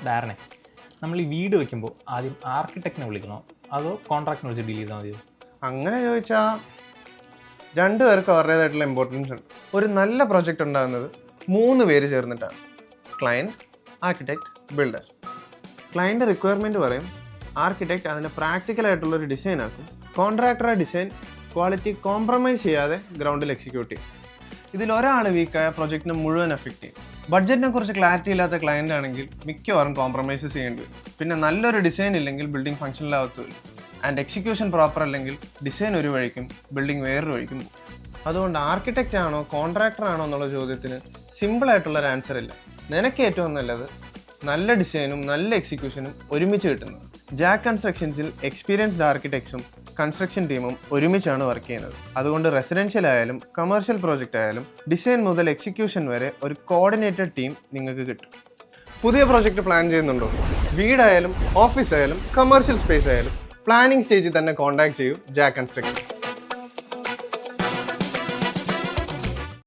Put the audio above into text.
ധാരണ നമ്മൾ ഈ വീട് വയ്ക്കുമ്പോൾ ആദ്യം ആർക്കിടെക്റ്റിനെ വിളിക്കണോ അതോ കോൺട്രാക്ടിനെ വിളിച്ച് ഡീൽ ചെയ്താൽ മതിയോ? അങ്ങനെ ചോദിച്ചാൽ രണ്ടുപേർക്കും അവരുടേതായിട്ടുള്ള ഇമ്പോർട്ടൻസ് ഉണ്ട്. ഒരു നല്ല പ്രൊജക്റ്റ് ഉണ്ടാകുന്നത് 3 പേര് ചേർന്നിട്ടാണ്: client, architect, builder. Client requirement പറയും, ആർക്കിടെക്ട് അതിനെ പ്രാക്ടിക്കലായിട്ടുള്ളൊരു ഡിസൈൻ ആക്കും, കോൺട്രാക്ടറെ ഡിസൈൻ ക്വാളിറ്റി കോംപ്രമൈസ് ചെയ്യാതെ ഗ്രൗണ്ടിൽ എക്സിക്യൂട്ട് ചെയ്യും. ഇതിലൊരാൾ വീക്കായ പ്രൊജക്റ്റിനെ മുഴുവൻ എഫക്റ്റ് ചെയ്യും. ബഡ്ജറ്റിനെ കുറിച്ച് ക്ലാരിറ്റി ഇല്ലാത്ത ക്ലയൻ്റ് ആണെങ്കിൽ മിക്കവാറും കോംപ്രമൈസസ് ചെയ്യേണ്ടി വരും. പിന്നെ നല്ലൊരു ഡിസൈൻ ഇല്ലെങ്കിൽ ബിൽഡിംഗ് ഫംഗ്ഷനിലാവത്തില്ല. ആൻഡ് എക്സിക്യൂഷൻ പ്രോപ്പർ അല്ലെങ്കിൽ ഡിസൈൻ ഒരു വഴിക്കും ബിൽഡിംഗ് വേറൊരു വഴിക്കും പോകും. അതുകൊണ്ട് ആർക്കിടെക്റ്റ് ആണോ കോൺട്രാക്ടർ ആണോ എന്നുള്ള ചോദ്യത്തിന് സിമ്പിളായിട്ടുള്ളൊരു ആൻസർ ഇല്ല. നിനക്ക് ഏറ്റവും നല്ലത് നല്ല ഡിസൈനും നല്ല എക്സിക്യൂഷനും ഒരുമിച്ച് കിട്ടുന്നത്. ജാക്ക് കൺസ്ട്രക്ഷൻസിൽ എക്സ്പീരിയൻസ്ഡ് ആർക്കിടെക്ട്സും കൺസ്ട്രക്ഷൻ ടീമും ഒരുമിച്ചാണ് വർക്ക് ചെയ്യുന്നത്. അതുകൊണ്ട് റെസിഡൻഷ്യൽ ആയാലും കമേഴ്ഷ്യൽ പ്രോജക്റ്റ് ആയാലും ഡിസൈൻ മുതൽ എക്സിക്യൂഷൻ വരെ ഒരു കോർഡിനേറ്റഡ് ടീം നിങ്ങൾക്ക് കിട്ടും. പുതിയ പ്രോജക്റ്റ് പ്ലാൻ ചെയ്യുന്നുണ്ടോ? വീടായാലും ഓഫീസ് ആയാലും കമേഴ്ഷ്യൽ സ്പേസ് ആയാലും പ്ലാനിംഗ് സ്റ്റേജിൽ തന്നെ കോൺടാക്ട് ചെയ്യൂ ജാക്ക് കൺസ്ട്രക്ഷൻ.